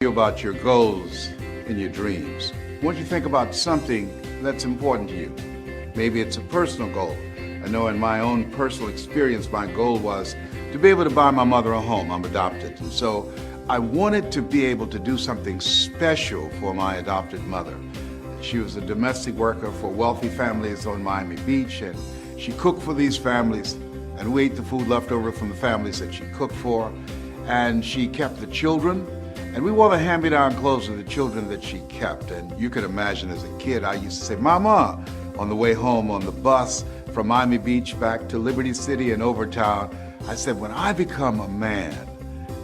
About your goals and your dreams. I want you to think about something that's important to you. Maybe it's a personal goal. I know in my own personal experience, my goal was to be able to buy my mother a home. I'm adopted. And so I wanted to be able to do something special for my adopted mother. She was a domestic worker for wealthy families on Miami Beach, and she cooked for these families, and we ate the food left over from the families that she cooked for, and she kept the children. And we wore the hand-me-down clothes of the children that she kept. And you could imagine as a kid, I used to say, Mama, on the way home on the bus from Miami Beach back to Liberty City and Overtown, I said, when I become a man,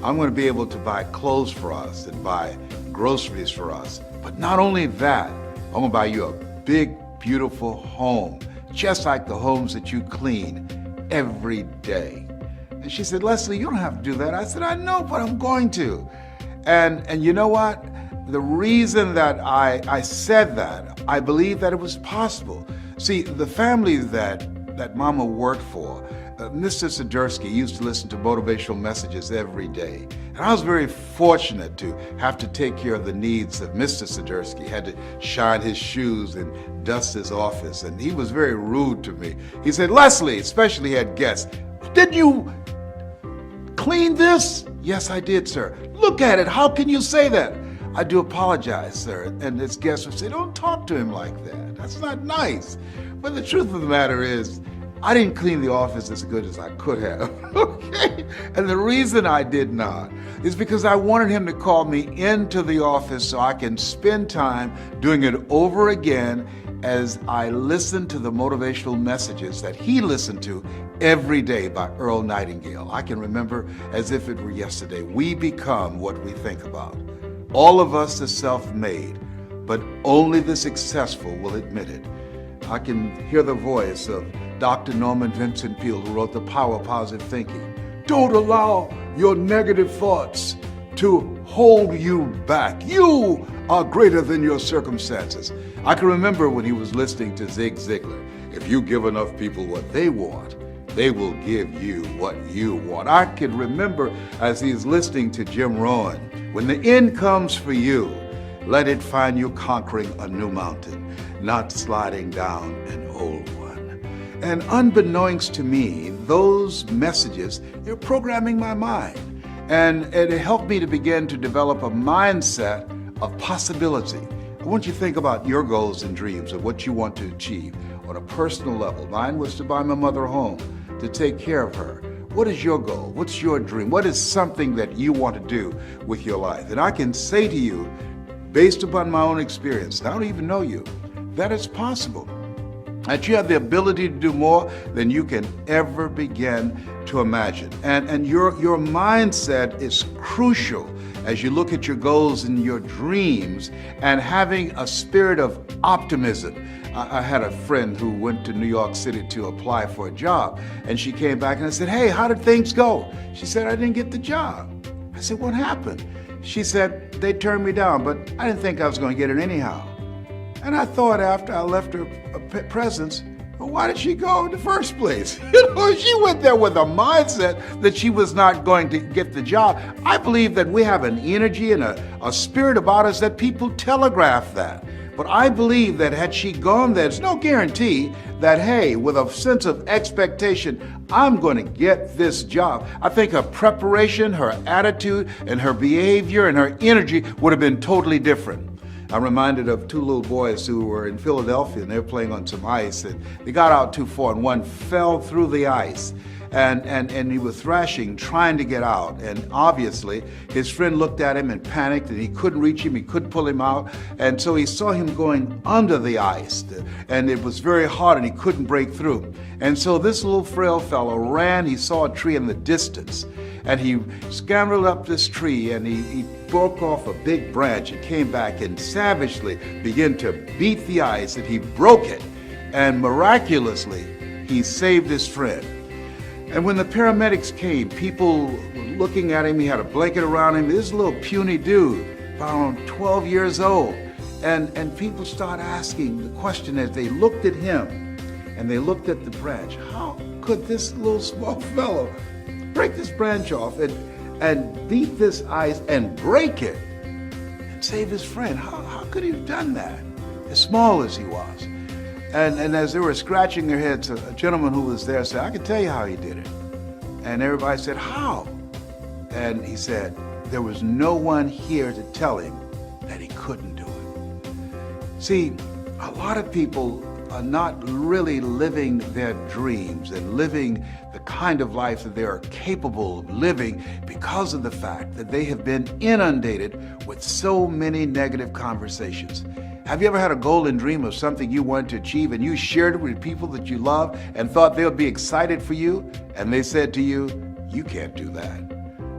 I'm going to be able to buy clothes for us and buy groceries for us. But not only that, I'm going to buy you a big, beautiful home, just like the homes that you clean every day. And she said, Leslie, you don't have to do that. I said, I know, but I'm going to. And you know what? The reason that I said that, I believe that it was possible. See, the family that Mama worked for, Mr. Sidursky used to listen to motivational messages every day. And I was very fortunate to have to take care of the needs of Mr. Sidursky. Had to shine his shoes and dust his office. And he was very rude to me. He said, Leslie, especially had guests, did you clean this? Yes, I did, sir. Look at it. How can you say that? I do apologize, sir. And his guests would say, don't talk to him like that. That's not nice. But the truth of the matter is, I didn't clean the office as good as I could have, okay? And the reason I did not is because I wanted him to call me into the office so I can spend time doing it over again as I listened to the motivational messages that he listened to every day by Earl Nightingale. I can remember as if it were yesterday. We become what we think about. All of us are self-made, but only the successful will admit it. I can hear the voice of Dr. Norman Vincent Peale, who wrote The Power of Positive Thinking. Don't allow your negative thoughts to hold you back. You are greater than your circumstances. I can remember when he was listening to Zig Ziglar. If you give enough people what they want, they will give you what you want. I can remember as he's listening to Jim Rohn, when the end comes for you, let it find you conquering a new mountain, not sliding down an old one. And unbeknownst to me, those messages, they're programming my mind. And it helped me to begin to develop a mindset of possibility. I want you to think about your goals and dreams of what you want to achieve on a personal level. Mine was to buy my mother a home, to take care of her. What is your goal? What's your dream? What is something that you want to do with your life? And I can say to you, based upon my own experience, and I don't even know you, that it's possible. That you have the ability to do more than you can ever begin to imagine. And your mindset is crucial as you look at your goals and your dreams and having a spirit of optimism. I had a friend who went to New York City to apply for a job, and she came back and I said, hey, how did things go? She said, I didn't get the job. I said, what happened? She said, they turned me down, but I didn't think I was going to get it anyhow. And I thought after I left her presence, well, why did she go in the first place? She went there with a mindset that she was not going to get the job. I believe that we have an energy and a spirit about us that people telegraph that. But I believe that had she gone there, there's no guarantee that, hey, with a sense of expectation, I'm going to get this job. I think her preparation, her attitude, and her behavior and her energy would have been totally different. I'm reminded of two little boys who were in Philadelphia and they were playing on some ice and they got out too far and one fell through the ice and he was thrashing, trying to get out. And obviously his friend looked at him and panicked and he couldn't reach him, he couldn't pull him out. And so he saw him going under the ice and it was very hard and he couldn't break through. And so this little frail fellow ran, he saw a tree in the distance and he scrambled up this tree and he broke off a big branch and came back and savagely began to beat the ice and he broke it. And miraculously, he saved his friend. And when the paramedics came, people were looking at him, he had a blanket around him. This little puny dude, around 12 years old. And people started asking the question as they looked at him and they looked at the branch. How could this little small fellow break this branch off and beat this ice and break it? and save his friend. How could he have done that, as small as he was? And as they were scratching their heads, a gentleman who was there said, I can tell you how he did it. And everybody said, how? And he said, there was no one here to tell him that he couldn't do it. See, a lot of people are not really living their dreams and living the kind of life that they are capable of living because of the fact that they have been inundated with so many negative conversations. Have you ever had a goal and dream of something you wanted to achieve and you shared it with people that you love and thought they would be excited for you, and they said to you, you can't do that?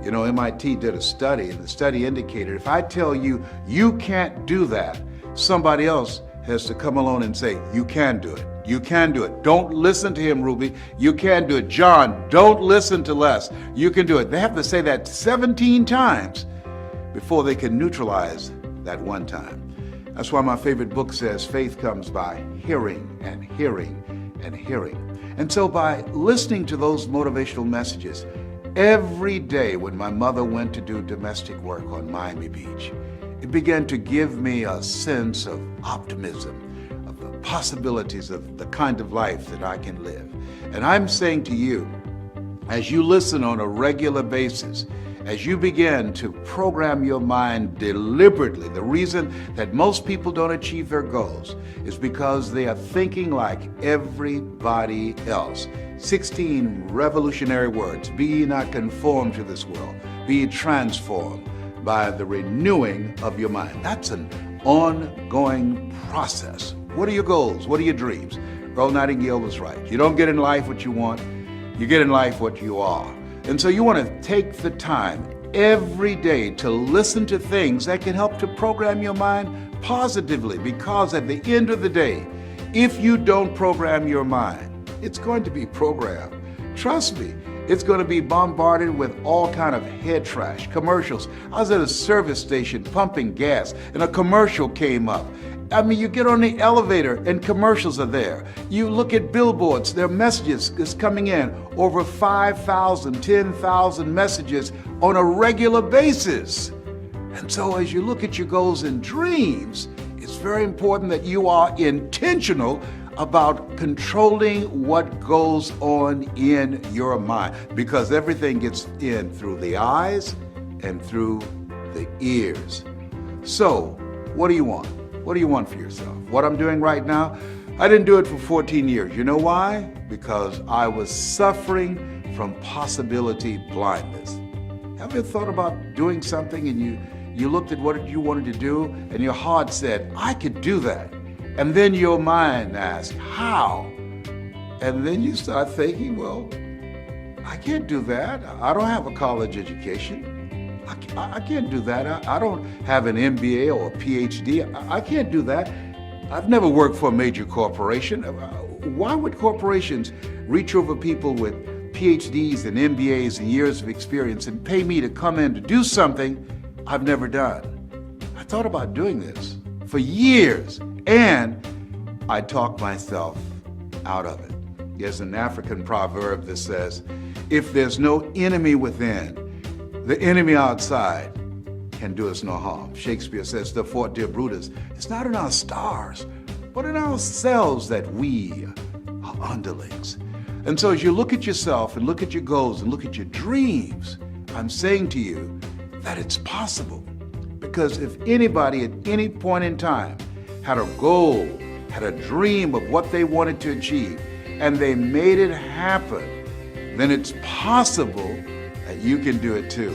You know, MIT did a study, and the study indicated if I tell you you can't do that, somebody else has to come along and say, you can do it. You can do it. Don't listen to him, Ruby. You can do it. John, don't listen to Les. You can do it. They have to say that 17 times before they can neutralize that one time. That's why my favorite book says faith comes by hearing and hearing and hearing. And so by listening to those motivational messages every day when my mother went to do domestic work on Miami Beach, it began to give me a sense of optimism, of the possibilities of the kind of life that I can live. And I'm saying to you, as you listen on a regular basis, as you begin to program your mind deliberately, the reason that most people don't achieve their goals is because they are thinking like everybody else. 16 revolutionary words. Be ye not conformed to this world. Be ye transformed by the renewing of your mind. That's an ongoing process. What are your goals? What are your dreams? Earl Nightingale was right. You don't get in life what you want. You get in life what you are. And so you want to take the time every day to listen to things that can help to program your mind positively, because at the end of the day, if you don't program your mind, it's going to be programmed. Trust me, it's going to be bombarded with all kind of head trash, commercials. I was at a service station pumping gas and a commercial came up. I mean, you get on the elevator and commercials are there. You look at billboards, there are messages is coming in, over 5,000, 10,000 messages on a regular basis. And so as you look at your goals and dreams, it's very important that you are intentional about controlling what goes on in your mind, because everything gets in through the eyes and through the ears. So, what do you want? What do you want for yourself? What I'm doing right now, I didn't do it for 14 years. You know why? Because I was suffering from possibility blindness. Have you thought about doing something and you looked at what you wanted to do and your heart said, I could do that. And then your mind asked, how? And then you start thinking, well, I can't do that. I don't have a college education. I can't do that. I don't have an MBA or a PhD. I can't do that. I've never worked for a major corporation. Why would corporations reach over people with PhDs and MBAs and years of experience and pay me to come in to do something I've never done? I thought about doing this for years, and I talked myself out of it. There's an African proverb that says, if there's no enemy within, the enemy outside can do us no harm. Shakespeare says, therefore, dear Brutus, it's not in our stars, but in ourselves that we are underlings. And so as you look at yourself and look at your goals and look at your dreams, I'm saying to you that it's possible. Because if anybody at any point in time had a goal, had a dream of what they wanted to achieve, and they made it happen, then it's possible that you can do it too.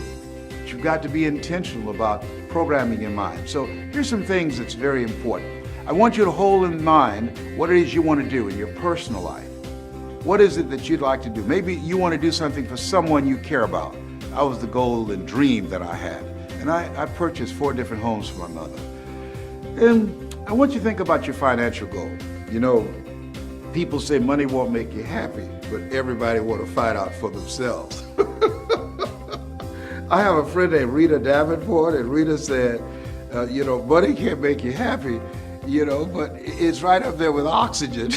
But you've got to be intentional about programming your mind. So here's some things that's very important. I want you to hold in mind what it is you want to do in your personal life. What is it that you'd like to do? Maybe you want to do something for someone you care about. That was the goal and dream that I had. And I purchased 4 different homes for my mother. And I want you to think about your financial goal. You know, people say money won't make you happy, but everybody want to find out for themselves. I have a friend named Rita Davenport, and Rita said, money can't make you happy, but it's right up there with oxygen.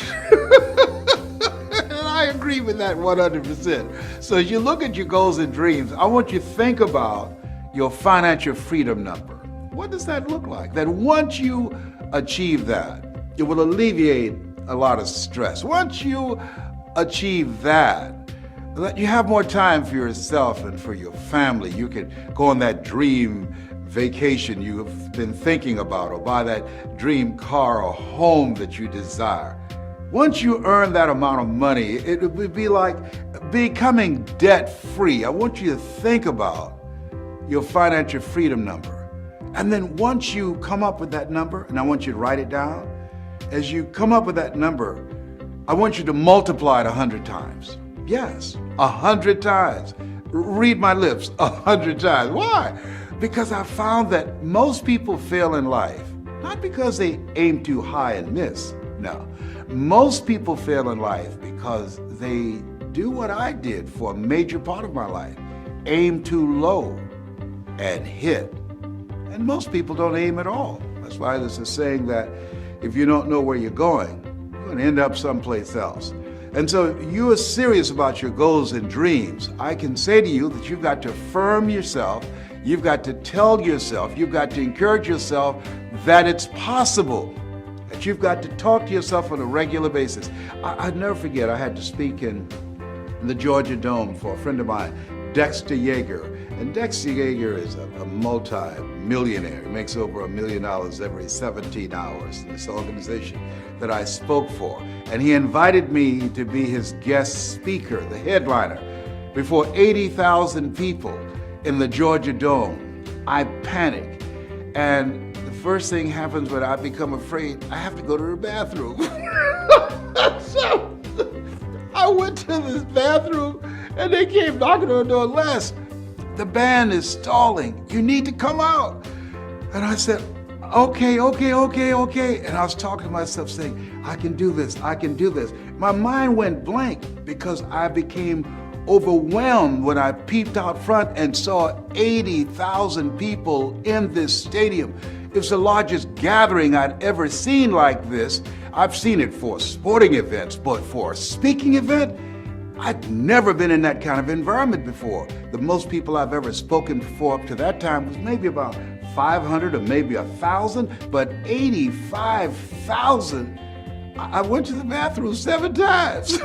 And I agree with that 100%. So as you look at your goals and dreams, I want you to think about your financial freedom number. What does that look like? That once you achieve that, it will alleviate a lot of stress. Once you achieve that you have more time for yourself and for your family. You can go on that dream vacation you've been thinking about, or buy that dream car or home that you desire. Once you earn that amount of money, it would be like becoming debt-free. I want you to think about your financial freedom number. And then once you come up with that number, and I want you to write it down, as you come up with that number, I want you to multiply it 100 times. Yes, 100 times. Read my lips, 100 times. Why? Because I found that most people fail in life, not because they aim too high and miss. No, most people fail in life because they do what I did for a major part of my life. Aim too low and hit. And most people don't aim at all. That's why there's a saying that if you don't know where you're going and end up someplace else. And so you are serious about your goals and dreams. I can say to you that you've got to affirm yourself, you've got to tell yourself, you've got to encourage yourself that it's possible, that you've got to talk to yourself on a regular basis. I'd never forget, I had to speak in the Georgia Dome for a friend of mine, Dexter Yeager. And Dexter Yeager is a multi-millionaire. He makes over $1 million every 17 hours in this organization that I spoke for. And he invited me to be his guest speaker, the headliner, before 80,000 people in the Georgia Dome. I panicked. And the first thing happens when I become afraid, I have to go to the bathroom. So I went to this bathroom and they came knocking on the door. Les, the band is stalling. You need to come out. And I said, okay. And I was talking to myself saying, I can do this. My mind went blank because I became overwhelmed when I peeped out front and saw 80,000 people in this stadium. It was the largest gathering I'd ever seen like this. I've seen it for sporting events, but for a speaking event, I'd never been in that kind of environment before. The most people I've ever spoken before up to that time was maybe about 500 or maybe 1,000, but 85,000. I went to the bathroom 7 times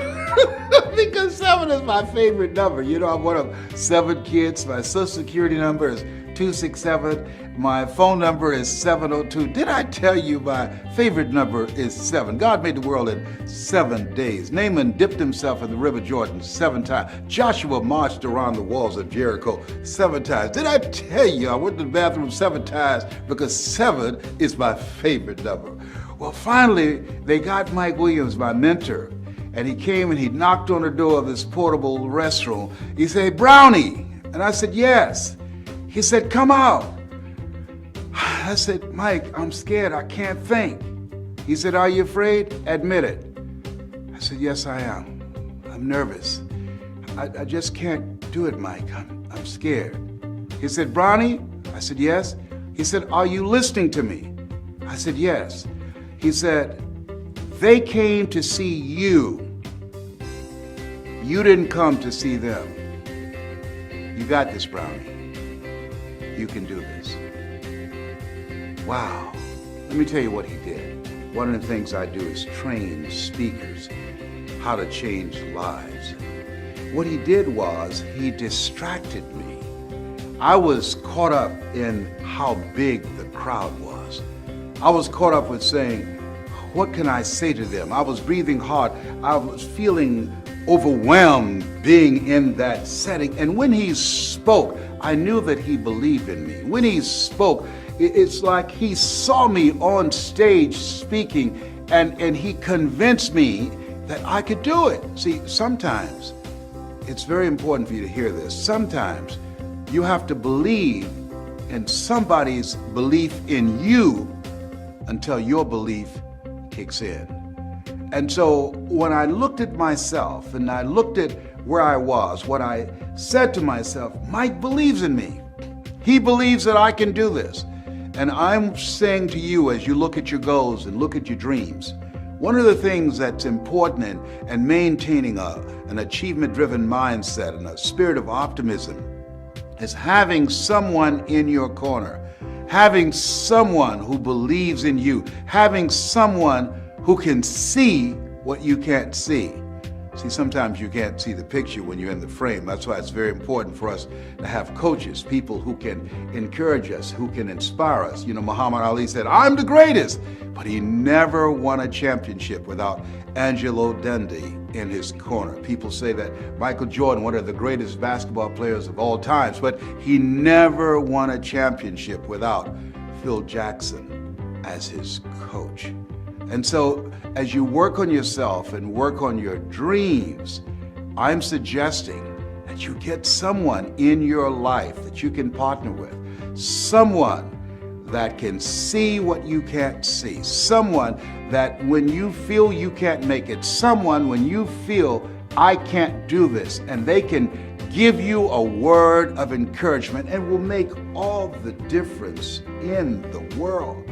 because 7 is my favorite number. You know, I'm one of 7 kids. My social security number is 267. My phone number is 702. Did I tell you my favorite number is 7? God made the world in 7 days. Naaman dipped himself in the River Jordan 7 times. Joshua marched around the walls of Jericho 7 times. Did I tell you I went to the bathroom 7 times because 7 is my favorite number? Well, finally, they got Mike Williams, my mentor, and he came and he knocked on the door of this portable restroom. He said, Brownie. And I said, yes. He said, come out. I said, Mike, I'm scared. I can't think. He said, are you afraid? Admit it. I said, yes, I am. I'm nervous. I just can't do it, Mike. I'm scared. He said, Brownie? I said, yes. He said, are you listening to me? I said, yes. He said, they came to see you. You didn't come to see them. You got this, Brownie. You can do this. Wow. Let me tell you what he did. One of the things I do is train speakers how to change lives. What he did was he distracted me. I was caught up in how big the crowd was. I was caught up with saying, what can I say to them? I was breathing hard. I was feeling overwhelmed being in that setting. And when he spoke, I knew that he believed in me. When he spoke, it's like he saw me on stage speaking, and he convinced me that I could do it. See, sometimes it's very important for you to hear this. Sometimes you have to believe in somebody's belief in you until your belief kicks in. And so when I looked at myself and I looked at where I was, what I said to myself, Mike believes in me. He believes that I can do this. And I'm saying to you, as you look at your goals and look at your dreams, one of the things that's important in maintaining an achievement-driven mindset and a spirit of optimism is having someone in your corner, having someone who believes in you, having someone who can see what you can't see. See, sometimes you can't see the picture when you're in the frame. That's why it's very important for us to have coaches, people who can encourage us, who can inspire us. You know, Muhammad Ali said, "I'm the greatest," but he never won a championship without Angelo Dundee in his corner. People say that Michael Jordan, one of the greatest basketball players of all times, but he never won a championship without Phil Jackson as his coach. And so, as you work on yourself and work on your dreams, I'm suggesting that you get someone in your life that you can partner with, someone that can see what you can't see, someone that when you feel you can't make it, someone when you feel I can't do this, and they can give you a word of encouragement and will make all the difference in the world.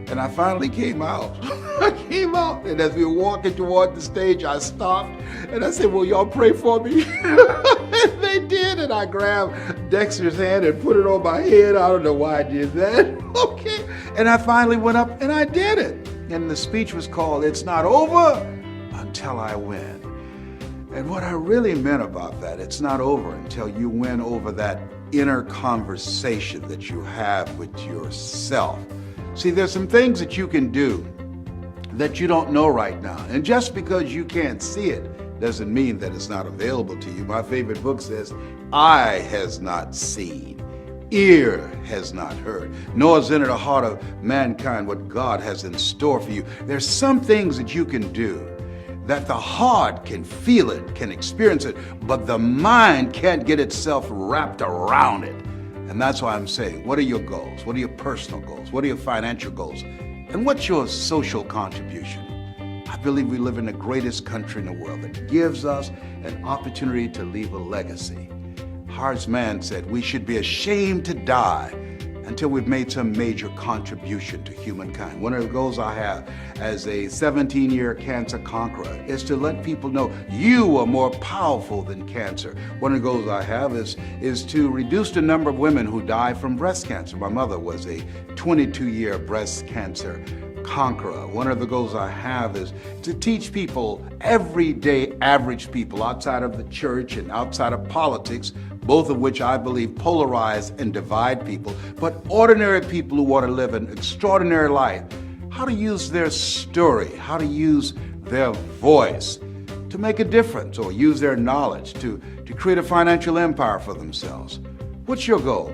And I finally came out. I came out, and as we were walking toward the stage, I stopped, and I said, "Will y'all pray for me?" And they did, and I grabbed Dexter's hand and put it on my head. I don't know why I did that. Okay. And I finally went up, and I did it. And the speech was called, "It's Not Over Until I Win." And what I really meant about that, it's not over until you win over that inner conversation that you have with yourself. See, there's some things that you can do that you don't know right now. And just because you can't see it doesn't mean that it's not available to you. My favorite book says, "Eye has not seen, ear has not heard, nor has entered the heart of mankind what God has in store for you." There's some things that you can do that the heart can feel it, can experience it, but the mind can't get itself wrapped around it. And that's why I'm saying, what are your goals? What are your personal goals? What are your financial goals? And what's your social contribution? I believe we live in the greatest country in the world that gives us an opportunity to leave a legacy. Horace Mann said we should be ashamed to die until we've made some major contribution to humankind. One of the goals I have as a 17-year cancer conqueror is to let people know you are more powerful than cancer. One of the goals I have is to reduce the number of women who die from breast cancer. My mother was a 22-year breast cancer conqueror. One of the goals I have is to teach people, everyday average people outside of the church and outside of politics, both of which I believe polarize and divide people, but ordinary people who want to live an extraordinary life, how to use their story, how to use their voice to make a difference, or use their knowledge to create a financial empire for themselves. What's your goal?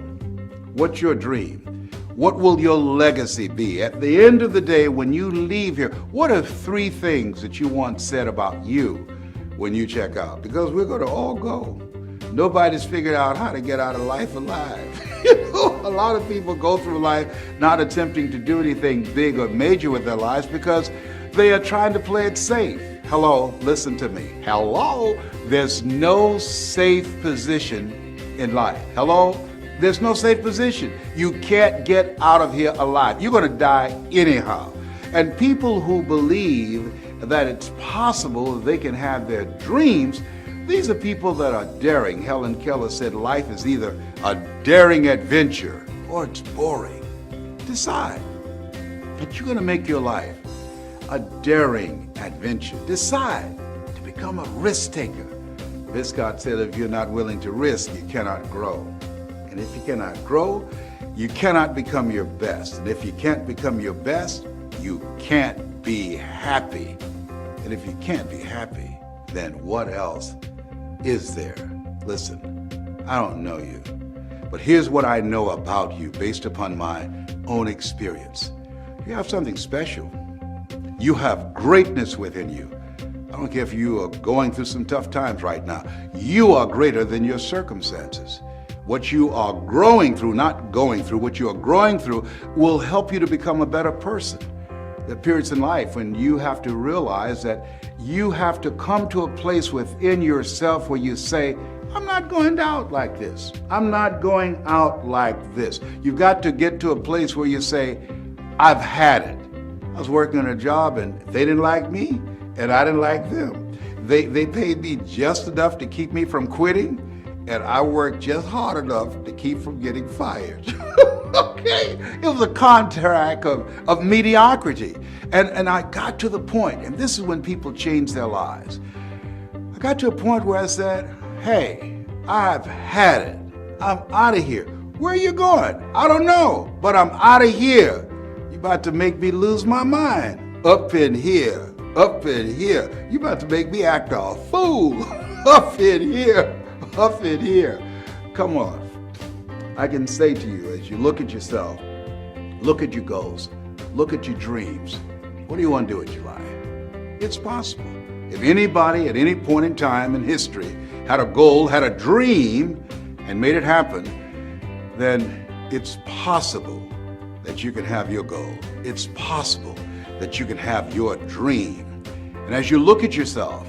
What's your dream? What will your legacy be? At the end of the day, when you leave here, what are 3 things that you want said about you when you check out? Because we're going to all go. Nobody's figured out how to get out of life alive. A lot of people go through life not attempting to do anything big or major with their lives because they are trying to play it safe. Hello, listen to me. Hello, there's no safe position in life. Hello? There's no safe position. You can't get out of here alive. You're going to die anyhow. And people who believe that it's possible they can have their dreams, these are people that are daring. Helen Keller said life is either a daring adventure or it's boring. Decide that you're going to make your life a daring adventure. Decide to become a risk taker. Viscott said if you're not willing to risk, you cannot grow. And if you cannot grow, you cannot become your best. And if you can't become your best, you can't be happy. And if you can't be happy, then what else is there? Listen, I don't know you, but here's what I know about you based upon my own experience. You have something special. You have greatness within you. I don't care if you are going through some tough times right now. You are greater than your circumstances. What you are growing through, not going through, what you are growing through will help you to become a better person. There are periods in life when you have to realize that you have to come to a place within yourself where you say, I'm not going out like this. I'm not going out like this. You've got to get to a place where you say, I've had it. I was working on a job and they didn't like me and I didn't like them. They paid me just enough to keep me from quitting, and I worked just hard enough to keep from getting fired. Okay? It was a contract of mediocrity. And I got to the point, and this is when people change their lives. I got to a point where I said, hey, I've had it. I'm out of here. Where are you going? I don't know, but I'm out of here. You're about to make me lose my mind. Up in here, up in here. You're about to make me act a fool. Up in here, up in here. Come on. I can say to you, as you look at yourself, look at your goals, look at your dreams. What do you want to do with your life? It's possible. If anybody at any point in time in history had a goal, had a dream, and made it happen, then it's possible that you can have your goal. It's possible that you can have your dream. And as you look at yourself,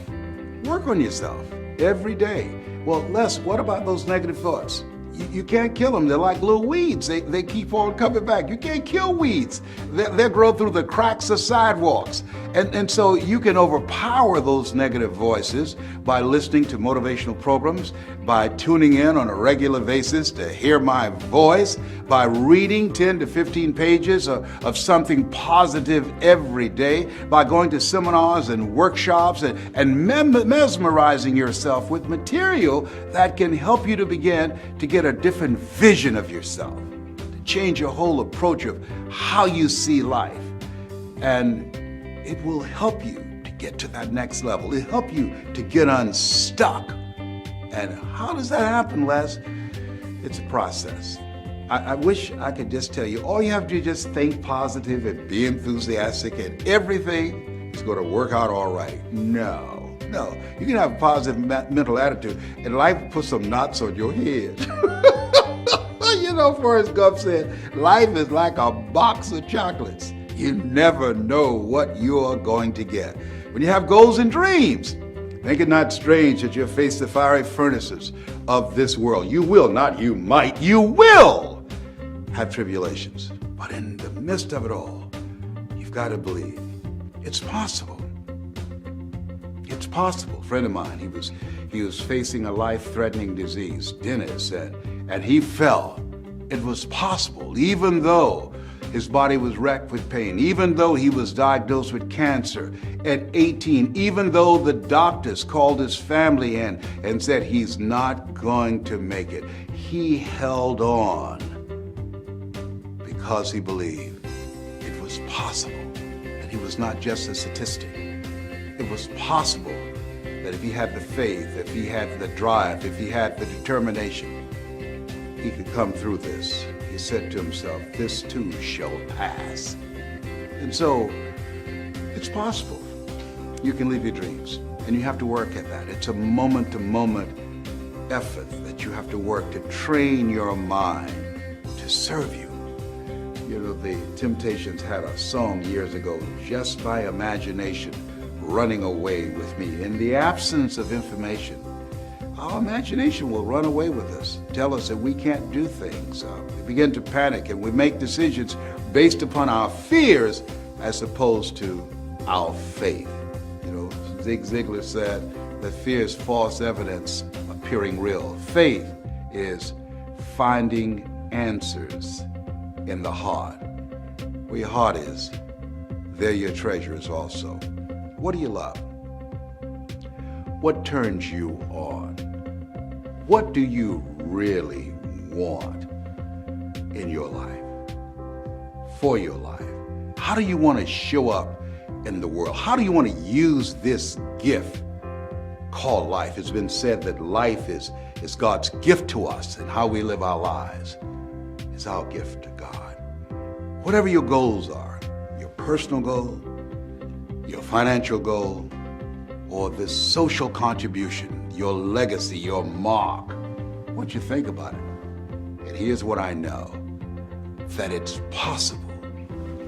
work on yourself every day. Well, Les, what about those negative thoughts? You can't kill them. They're like little weeds. They keep on coming back. You can't kill weeds. They grow through the cracks of sidewalks. And so you can overpower those negative voices by listening to motivational programs, by tuning in on a regular basis to hear my voice, by reading 10 to 15 pages of something positive every day, by going to seminars and workshops and mesmerizing yourself with material that can help you to begin to get a different vision of yourself, to change your whole approach of how you see life. And it will help you to get to that next level. It'll help you to get unstuck. And how does that happen, Les? It's a process. I wish I could just tell you, all you have to do is just think positive and be enthusiastic and everything is going to work out all right. No. You can have a positive mental attitude and life will put some knots on your head. You know, Forrest Gump said, life is like a box of chocolates. You never know what you're going to get. When you have goals and dreams, think it not strange that you'll face the fiery furnaces of this world. You will, not you might, you will have tribulations. But in the midst of it all, you've got to believe it's possible. It's possible. A friend of mine, he was facing a life-threatening disease, Dennis, and he felt it was possible, even though his body was racked with pain, even though he was diagnosed with cancer at 18, even though the doctors called his family in and said he's not going to make it. He held on because he believed it was possible, that he was not just a statistic. It was possible that if he had the faith, if he had the drive, if he had the determination, he could come through this. He said to himself, this too shall pass. And so, it's possible. You can live your dreams, and you have to work at that. It's a moment-to-moment effort that you have to work to train your mind to serve you. You know, the Temptations had a song years ago, Just by Imagination, running away with me. In the absence of information, our imagination will run away with us, tell us that we can't do things. We begin to panic and we make decisions based upon our fears as opposed to our faith. You know, Zig Ziglar said that fear is false evidence appearing real. Faith is finding answers in the heart. Where your heart is, there your treasure is also. What do you love? What turns you on? What do you really want in your life, for your life? How do you want to show up in the world? How do you want to use this gift called life? It's been said that life is God's gift to us, and how we live our lives is our gift to God. Whatever your goals are, your personal goal, your financial goal, or this social contribution, your legacy, your mark, what you think about it. And here's what I know, that it's possible.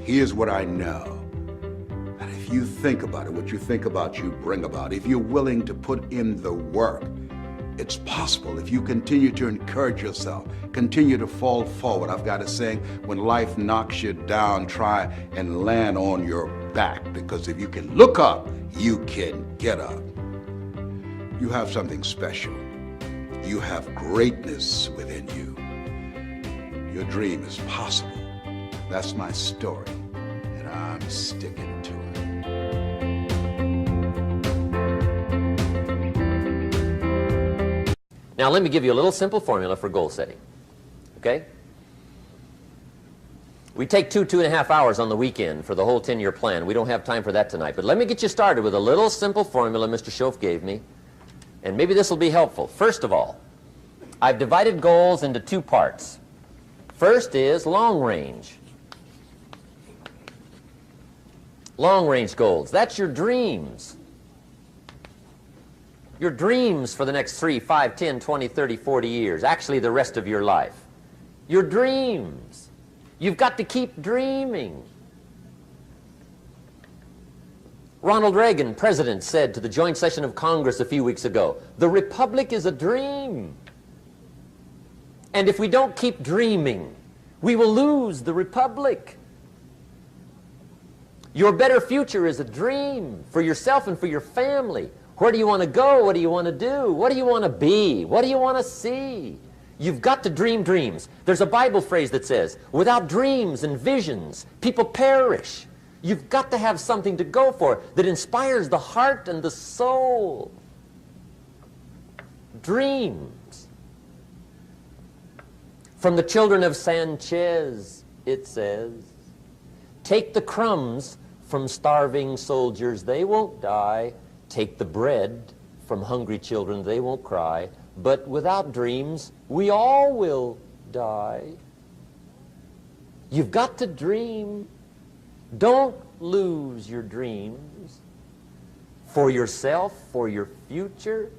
Here's what I know, that if you think about it, what you think about, you bring about. If you're willing to put in the work, it's possible. If you continue to encourage yourself, continue to fall forward. I've got a saying, when life knocks you down, try and land on your back, because if you can look up, you can get up. You have something special. You have greatness within you. Your dream is possible. That's my story, and I'm sticking to it. Now let me give you a little simple formula for goal setting, okay? We take 2.5 hours on the weekend for the whole 10-year plan. We don't have time for that tonight, but let me get you started with a little simple formula Mr. Schoaf gave me, and maybe this will be helpful. First of all, I've divided goals into two parts. First is long range. Long range goals. That's your dreams. Your dreams for the next 3, 5, 10, 20, 30, 40 years. Actually, the rest of your life. Your dreams. You've got to keep dreaming. Ronald Reagan, president, said to the joint session of Congress a few weeks ago, "The Republic is a dream. And if we don't keep dreaming, we will lose the Republic." Your better future is a dream for yourself and for your family. Where do you want to go? What do you want to do? What do you want to be? What do you want to see? You've got to dream dreams. There's a Bible phrase that says, without dreams and visions, people perish. You've got to have something to go for that inspires the heart and the soul. Dreams. From the children of Sanchez, it says, take the crumbs from starving soldiers, they won't die. Take the bread from hungry children, they won't cry. But without dreams, we all will die. You've got to dream. Don't lose your dreams for yourself, for your future,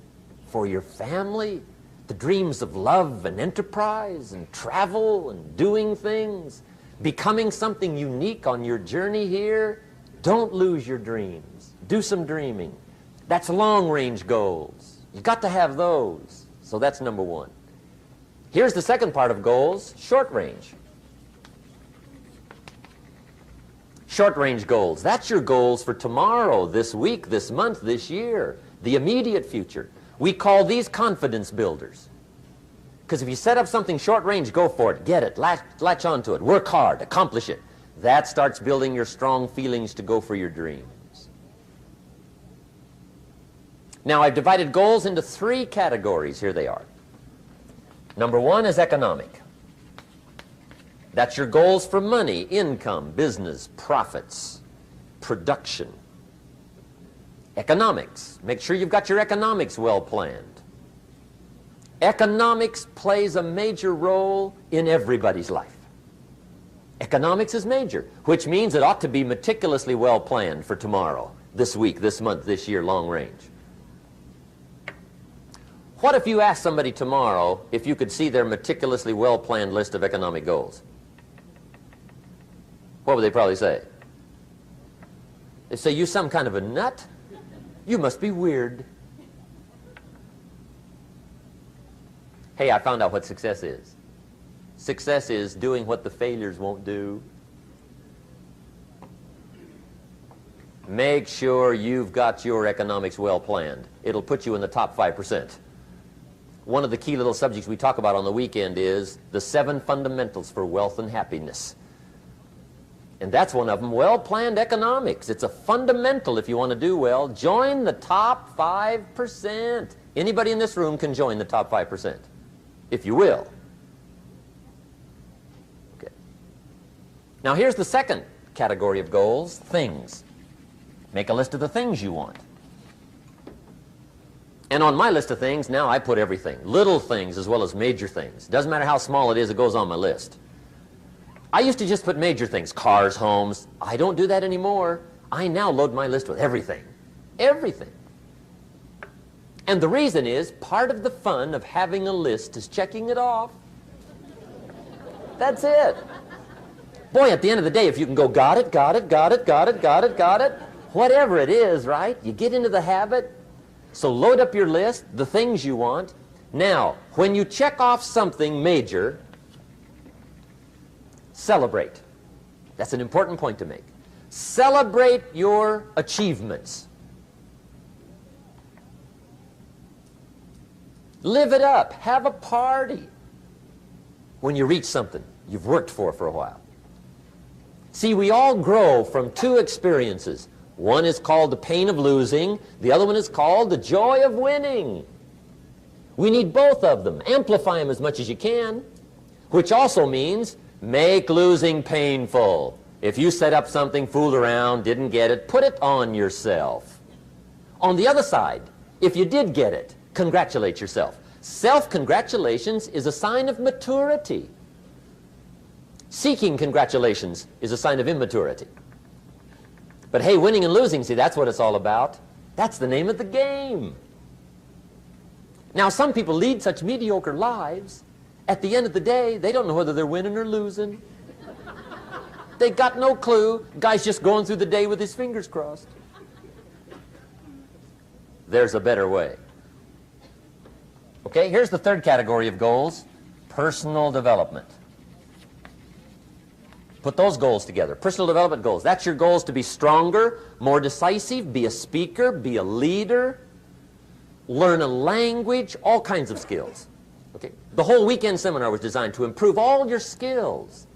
for your family. The dreams of love and enterprise and travel and doing things, becoming something unique on your journey here. Don't lose your dreams. Do some dreaming. That's long-range goals. You've got to have those. So that's number one. Here's the second part of goals, short-range. Short-range goals. That's your goals for tomorrow, this week, this month, this year, the immediate future. We call these confidence builders. Because if you set up something short-range, go for it, get it, latch onto it, work hard, accomplish it. That starts building your strong feelings to go for your dreams. Now, I've divided goals into 3 categories. Here they are. Number 1 is economic. That's your goals for money, income, business, profits, production. Economics. Make sure you've got your economics well planned. Economics plays a major role in everybody's life. Economics is major, which means it ought to be meticulously well planned for tomorrow, this week, this month, this year, long range. What if you asked somebody tomorrow if you could see their meticulously well-planned list of economic goals? What would they probably say? They'd say, you some kind of a nut? You must be weird. Hey, I found out what success is. Success is doing what the failures won't do. Make sure you've got your economics well planned. It'll put you in the top 5%. One of the key little subjects we talk about on the weekend is the 7 fundamentals for wealth and happiness. And that's one of them, well-planned economics. It's a fundamental if you want to do well. Join the top 5%. Anybody in this room can join the top 5%, if you will. Okay. Now here's the second category of goals, things. Make a list of the things you want. And on my list of things, now I put everything. Little things as well as major things. Doesn't matter how small it is, it goes on my list. I used to just put major things, cars, homes. I don't do that anymore. I now load my list with everything. Everything. And the reason is, part of the fun of having a list is checking it off. That's it. Boy, at the end of the day, if you can go, got it, got it, got it, got it, got it, got it, whatever it is, right? You get into the habit. So load up your list, the things you want. Now, when you check off something major, celebrate. That's an important point to make. Celebrate your achievements. Live it up. Have a party when you reach something. you've worked for a while. See, we all grow from two experiences. One is called the pain of losing. The other one is called the joy of winning. We need both of them. Amplify them as much as you can, which also means make losing painful. If you set up something, fooled around, didn't get it, put it on yourself. On the other side, if you did get it, congratulate yourself. Self-congratulations is a sign of maturity. Seeking congratulations is a sign of immaturity. But hey, winning and losing, see, that's what it's all about. That's the name of the game. Now, some people lead such mediocre lives, at the end of the day, they don't know whether they're winning or losing. They got no clue. Guy's just going through the day with his fingers crossed. There's a better way. Okay, here's the third category of goals, personal development. Put those goals together. Personal development goals. That's your goals to be stronger, more decisive, be a speaker, be a leader, learn a language, all kinds of skills. Okay? The whole weekend seminar was designed to improve all your skills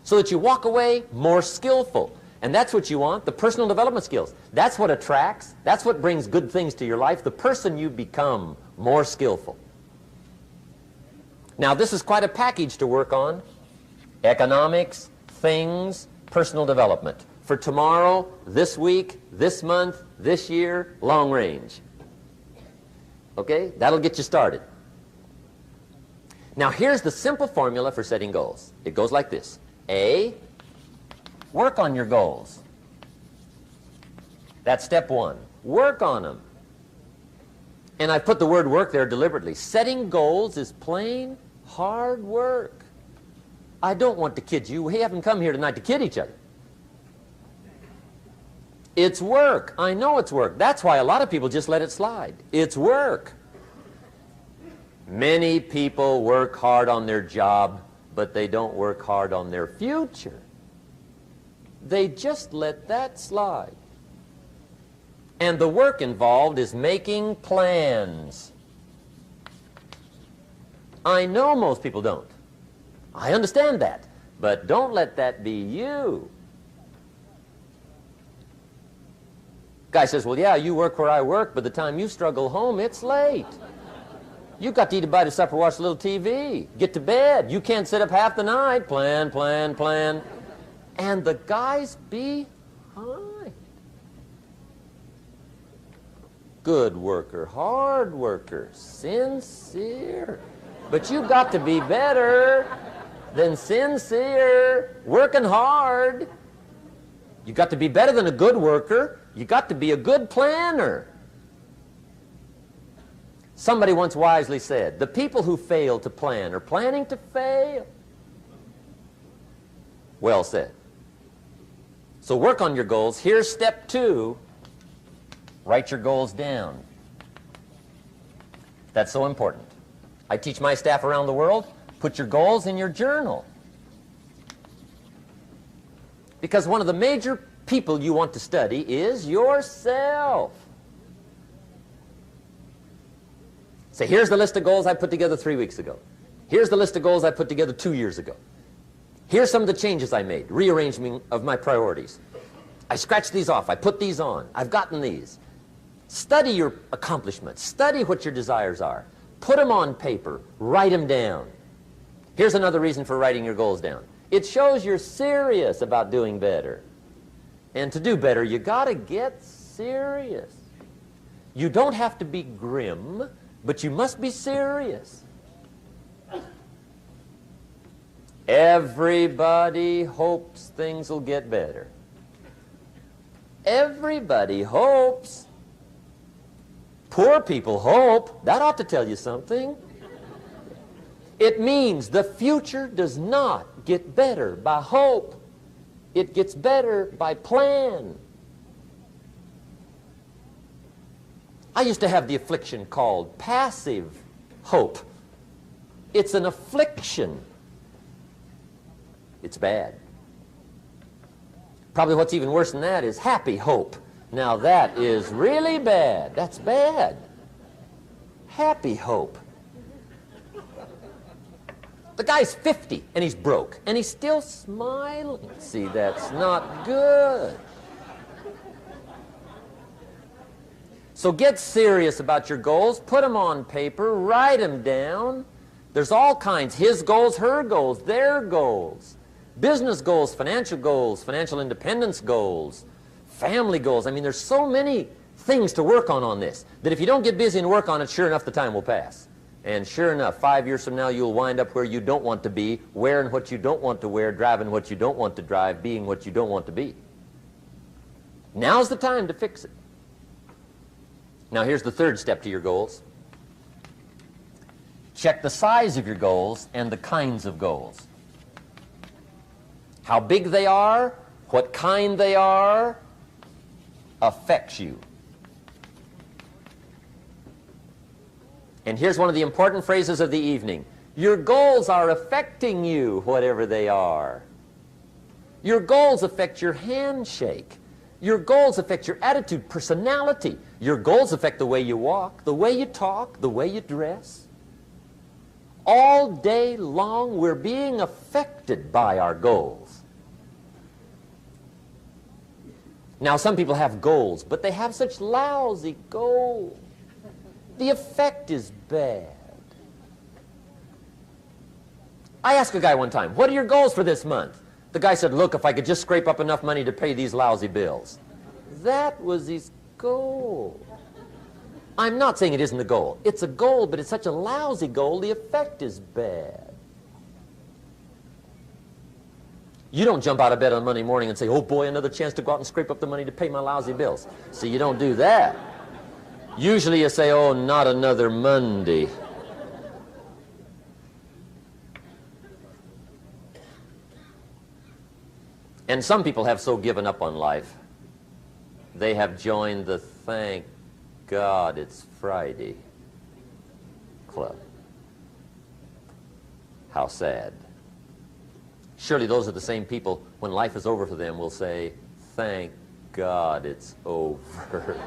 so that you walk away more skillful. And that's what you want, the personal development skills. That's what attracts, that's what brings good things to your life, the person you become more skillful. Now, this is quite a package to work on. Economics, things, personal development. For tomorrow, this week, this month, this year, long range. Okay? That'll get you started. Now, here's the simple formula for setting goals. It goes like this. A, work on your goals. That's step one. Work on them. And I put the word work there deliberately. Setting goals is plain hard work. I don't want to kid you. We haven't come here tonight to kid each other. It's work. I know it's work. That's why a lot of people just let it slide. It's work. Many people work hard on their job, but they don't work hard on their future. They just let that slide. And the work involved is making plans. I know most people don't. I understand that. But don't let that be you. Guy says, well, yeah, you work where I work, but the time you struggle home, it's late. You got to eat a bite of supper, watch a little TV, get to bed. You can't sit up half the night. Plan, plan, plan. And the guys behind. Good worker, hard worker, sincere. But you got to be better than sincere, working hard. You got to be better than a good worker. You got to be a good planner. Somebody once wisely said, the people who fail to plan are planning to fail. Well said. So work on your goals. Here's step two. Write your goals down. That's so important. I teach my staff around the world, put your goals in your journal. Because one of the major people you want to study is yourself. Say, here's the list of goals I put together 3 weeks ago. Here's the list of goals I put together 2 years ago. Here's some of the changes I made, rearrangement of my priorities. I scratched these off, I put these on, I've gotten these. Study your accomplishments, study what your desires are. Put them on paper, write them down. Here's another reason for writing your goals down. It shows you're serious about doing better. And to do better, you got to get serious. You don't have to be grim, but you must be serious. Everybody hopes things will get better. Everybody hopes. Poor people hope. That ought to tell you something. It means the future does not get better by hope. It gets better by plan. I used to have the affliction called passive hope. It's an affliction. It's bad. Probably what's even worse than that is happy hope. Now that is really bad. That's bad. Happy hope. The guy's 50 and he's broke and he's still smiling. See, that's not good. So get serious about your goals. Put them on paper. Write them down. There's all kinds. His goals, her goals, their goals. Business goals, financial independence goals, family goals. I mean, there's so many things to work on this that if you don't get busy and work on it, sure enough, the time will pass. And sure enough, 5 years from now, you'll wind up where you don't want to be, wearing what you don't want to wear, driving what you don't want to drive, being what you don't want to be. Now's the time to fix it. Now, here's the third step to your goals. Check the size of your goals and the kinds of goals. How big they are, what kind they are, affects you. And here's one of the important phrases of the evening. Your goals are affecting you, whatever they are. Your goals affect your handshake. Your goals affect your attitude, personality. Your goals affect the way you walk, the way you talk, the way you dress. All day long, we're being affected by our goals. Now, some people have goals, but they have such lousy goals. The effect is bad. I asked a guy one time, what are your goals for this month? The guy said, look, if I could just scrape up enough money to pay these lousy bills. That was his goal. I'm not saying it isn't a goal. It's a goal, but it's such a lousy goal, the effect is bad. You don't jump out of bed on Monday morning and say, oh boy, another chance to go out and scrape up the money to pay my lousy bills. See, you don't do that. Usually you say, oh, not another Monday. And some people have so given up on life, they have joined the thank God it's Friday club. How sad. Surely those are the same people, when life is over for them, will say, thank God it's over.